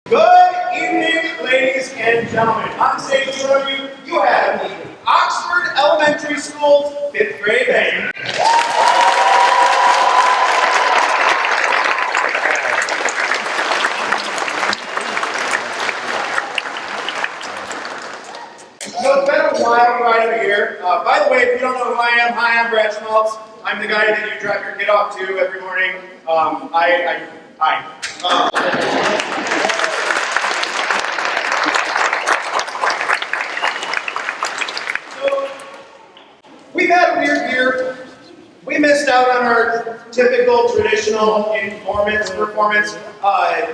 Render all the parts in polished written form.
Good evening, ladies and gentlemen. On stage in front of you, you have the Oxford Elementary School's 5th grade band. So it's been a wild ride over here. By the way, if you don't know who I am, hi, I'm Brad Schmaltz. I'm the guy that you drop your kid off to every morning. Hi. So, we've had a weird year. We missed out on our typical traditional performance.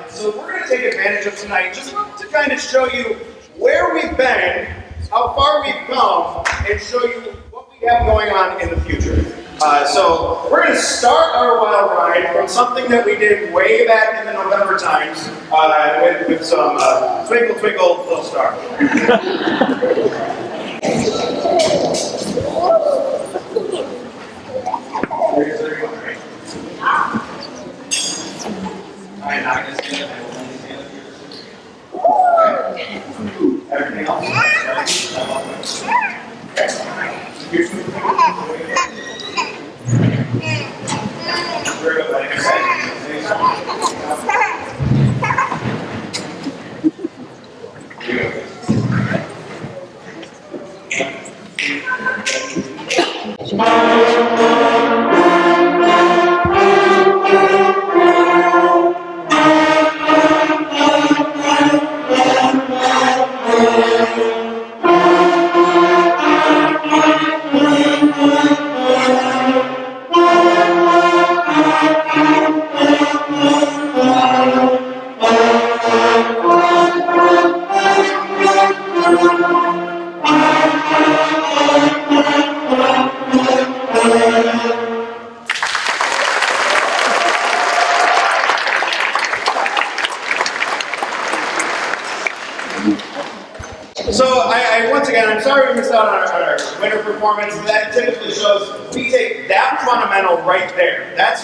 So we're going to take advantage of tonight just to kind of show you where we've been, how far we've come, and show you what we have going on in the future. So we're going to start our wild ride from something that we did way back in the November times with some Twinkle Twinkle Little Star. Everything else? So once again, I'm sorry we missed out on our winter performance. That typically shows we take that fundamental right there. That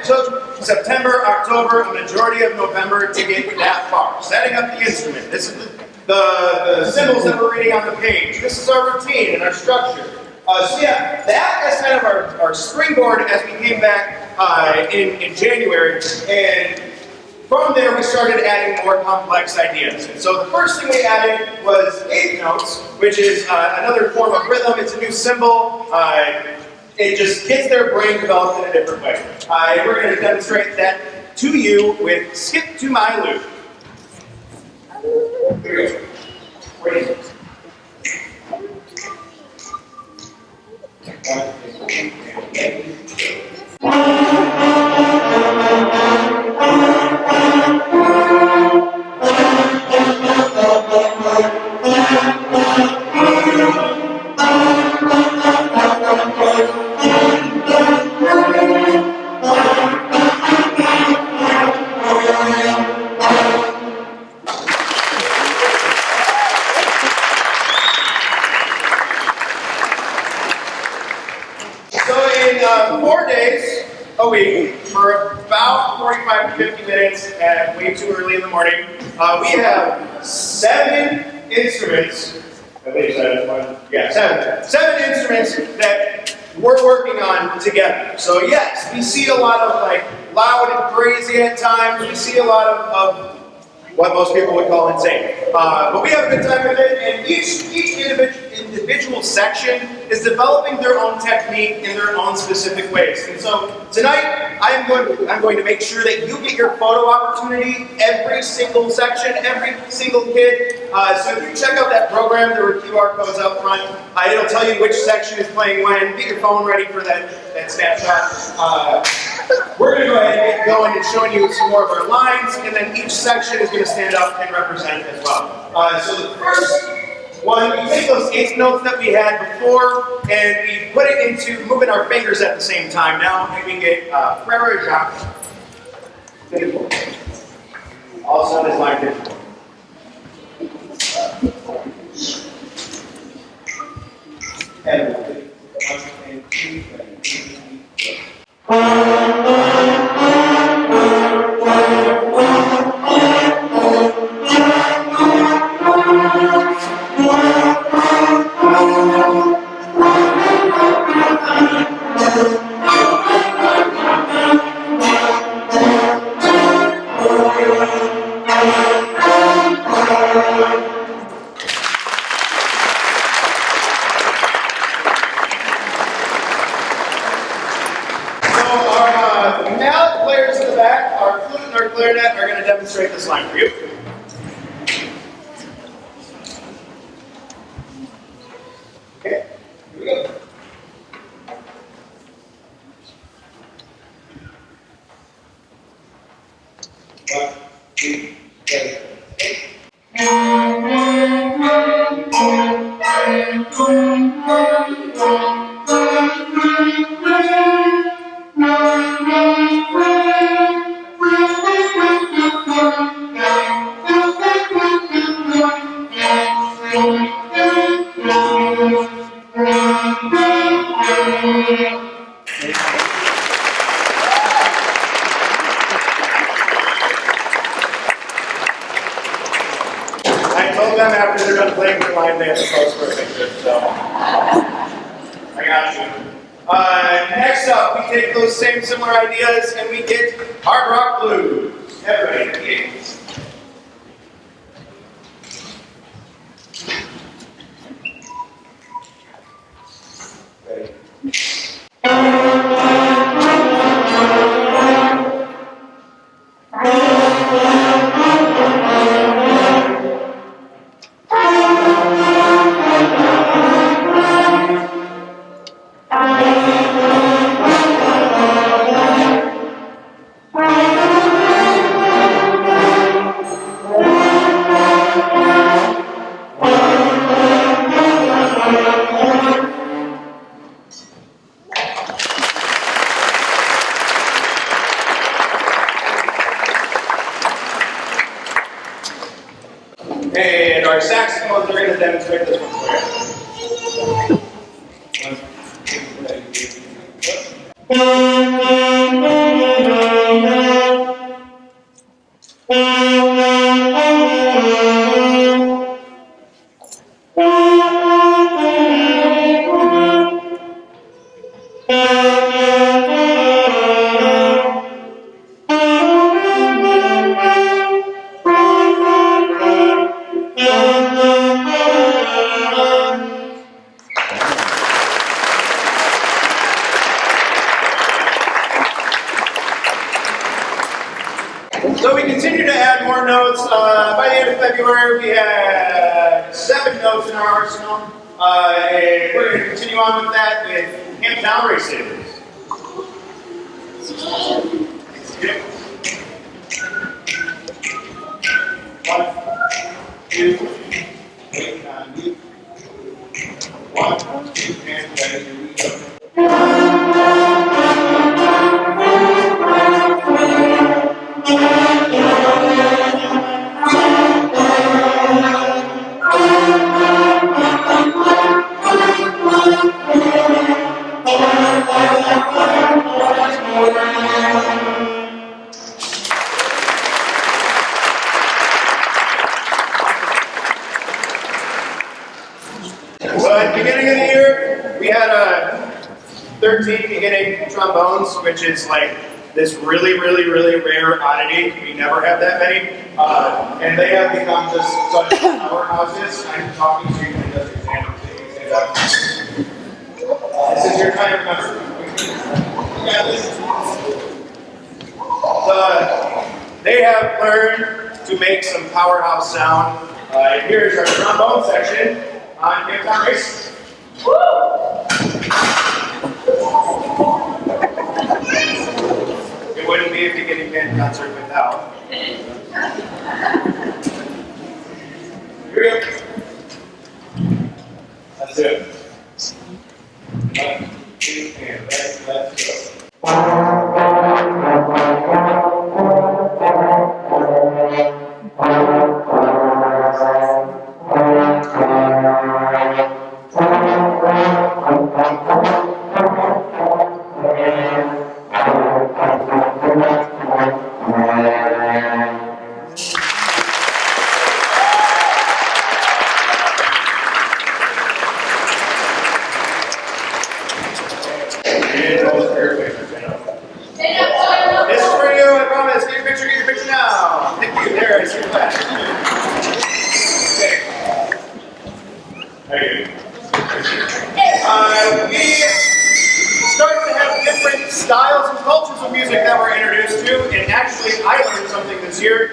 took September, October, a majority of November to get that far. Setting up the instrument. This is the symbols that we're reading on the page. This is our routine and our structure. So yeah, that is kind of our springboard as we came back in January. And from there, we started adding more complex ideas. And so the first thing we added was eighth notes, which is another form of rhythm. It's a new symbol. It just gets their brain developed in a different way. We're going to demonstrate that to you with Skip to My Loop. Here we go. Ready? A week for about 45 to 50 minutes at way too early in the morning. We have 7 instruments. I believe 7. Yeah, 7 instruments that we're working on together. So yes, we see a lot of like loud and crazy at times. We see a lot of what most people would call insane. But we have a good time with it, and each individual section is developing their own technique in their own specific ways. And so tonight, I'm going to make sure that you get your photo opportunity, every single section, every single kid. So if you check out that program, there are QR codes up front. It'll tell you which section is playing when. Get your phone ready for that snapshot. We're going to go ahead and get going and showing you some more of our lines, and then each section is going to stand up and represent as well. So the first one, we take those eighth notes that we had before, and we put it into moving our fingers at the same time. Now we can get Frere Jacques. Also known as line 54. And 1 and 2 and 3. Mallet players in the back, our flute and our clarinet are going to demonstrate this line for you. Okay, here we go. One, two, three, I told them after they're done playing the line, they have to pose for a picture, so I got you. Next up, we take those same similar ideas and we get hard rock blues. Everybody, ready? And our saxophones are going to demonstrate this one for you. So we continue to add more notes. By the end of February, we had 7 notes in our arsenal. And we're going to continue on with that with Camp Town Racers. Yep. 1, 2, wait on you. 1, 2, and ready, here we go. So at the beginning of the year, we had 13 beginning trombones, which is like this really rare oddity. We never have that many. And they have become just such powerhouses. I'm talking to you and does your hand up, so you can stand up. This is your time, remember. You got this. They have learned to make some powerhouse sound. Here's our trombone section on Camp Town Racers. It wouldn't be a beginning band concert without. Here we go. Let's do it. 1, 2, and let's go. There's your class. Okay. There you go. We start to have different styles and cultures of music that we're introduced to, and actually I learned something this year,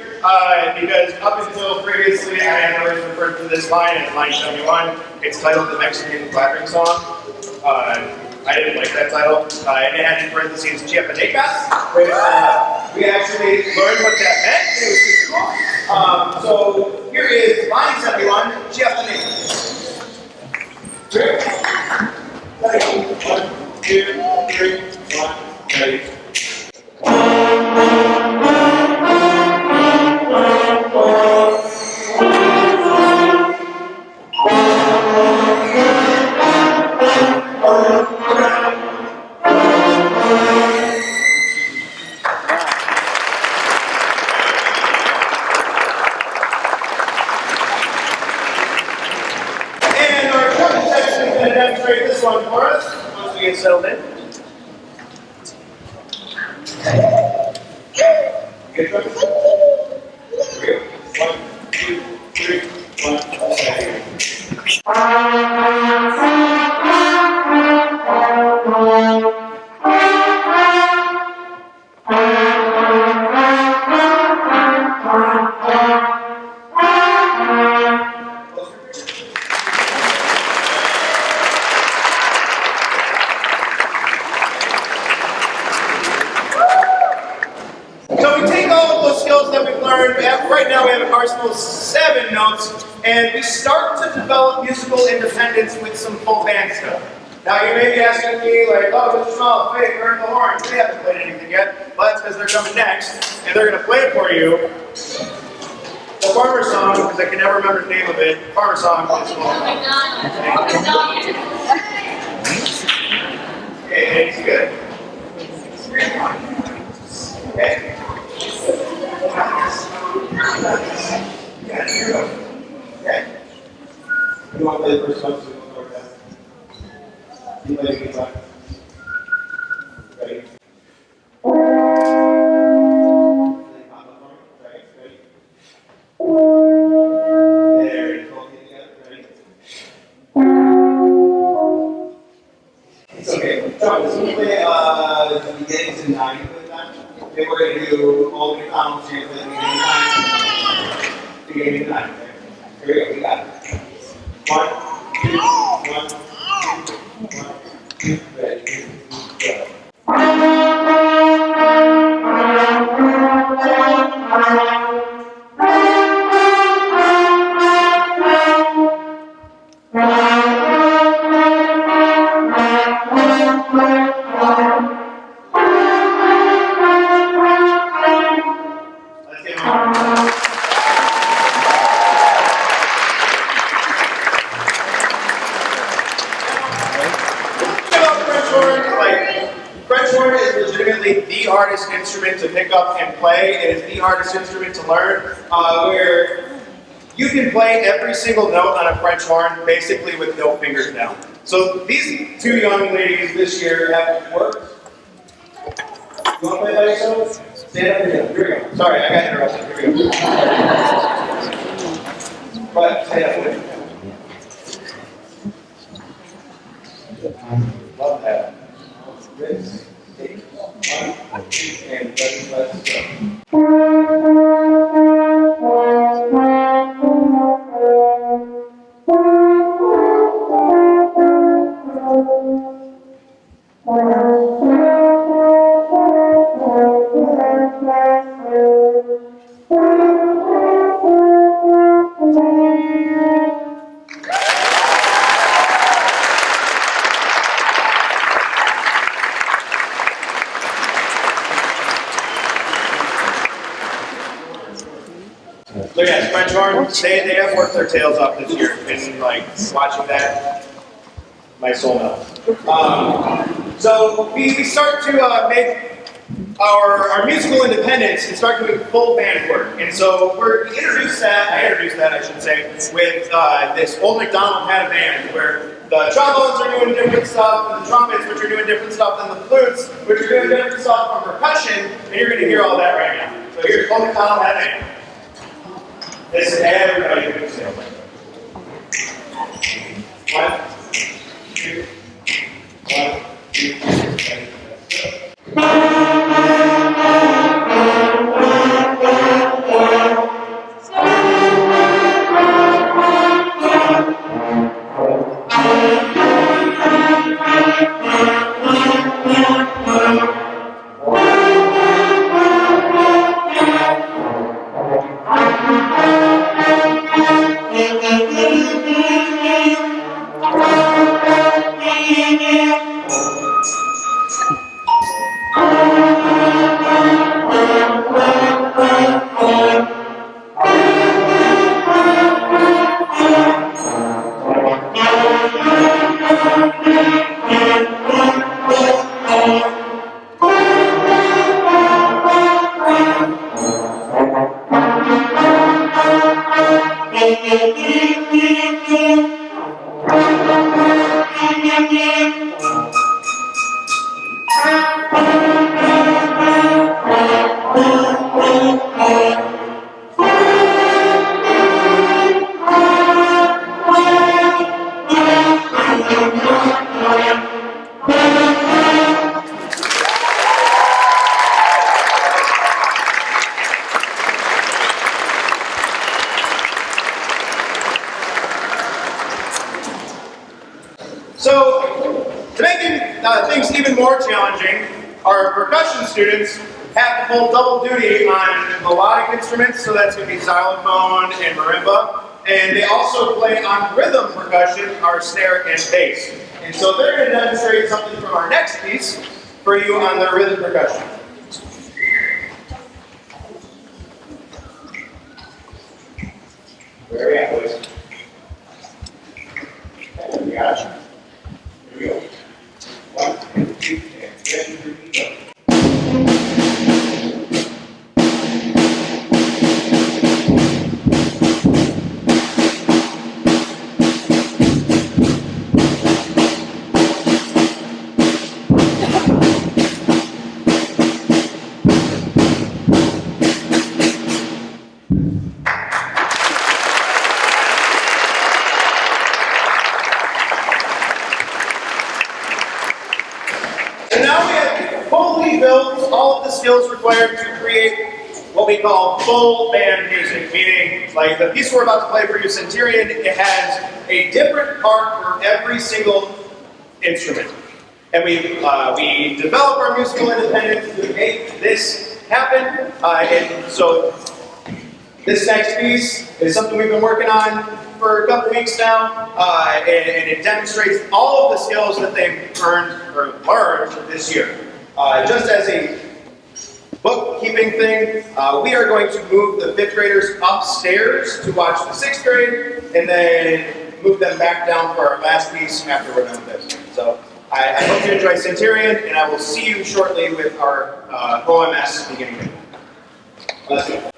because up until previously I had always referred to this line as line 71. It's titled The Mexican Clapping Song. I didn't like that title. It had in parentheses Chiapanecas, which we actually learned what that meant. It was super cool. So here is line 71, Chiapanecas. 1, 2, 3, 1, ready. Demonstrate this one for us once we get settled in. Good one. Here we go. 1, 2, 3, 1, second. Right now we have an arsenal of 7 notes, and we start to develop musical independence with some full band stuff. Now you may be asking me, like, oh, Mr. Small, wait, where are the horns? They haven't played anything yet. Well, that's because they're coming next, and they're going to play it for you. The Farmer Song, because I can never remember the name of it. Farmer Song is called. Okay, it's good. Okay. Yeah, here we go. Okay. You want to play the first one, so we don't start that. You play the guitar. Ready? There, you hold it together. Ready? It's okay. So, we play the beginnings and 9 with that. Okay, we're going to do all the Macdonald here for the beginning of 9. Beginning of 9. Here we go, we got it. 1, 2, 1, 2, 1, 2, ready, go. The hardest instrument to pick up and play. It is the hardest instrument to learn, where you can play every single note on a French horn basically with no fingers down. So these 2 young ladies this year have worked. You want to play by yourself? Stand up here. Here we go. Sorry, I got interrupted. Here we go. But stand up here. Love that. This. Take 1, 2, and let's go. So yes, French horns, they have worked their tails off this year, and like watching that, my soul melts. So we start to make our musical independence and start doing full band work. And so I introduced that, I should say, with this old Macdonald had a band where the trombones are doing different stuff, and the trumpets, which are doing different stuff, and the flutes, which are doing different stuff on percussion, and you're going to hear all that right now. So here's old Macdonald had a band. This is everybody who can say. 1, 2, 1, 2, 3. So, to make things even more challenging, our percussion students have to pull double duty on melodic instruments, so that's going to be xylophone and marimba. And they also play on rhythm percussion, our snare and bass. And so they're going to demonstrate something from our next piece for you on their rhythm percussion. Where are we at, boys? Okay, we got you. Here we go. 1, 2, and 3, go. And now we have fully built all of the skills required to create what we call full band music, meaning like the piece we're about to play for you, Centurion, it has a different part for every single instrument. And we develop our musical independence to make this happen. And so this next piece is something we've been working on for a couple weeks now, and it demonstrates all of the skills that they've earned or learned this year. Just as a bookkeeping thing, we are going to move the 5th graders upstairs to watch the 6th grade, and then move them back down for our last piece after we're done with this. So I hope you enjoy Centurion, and I will see you shortly with our OMS beginning. Let's go.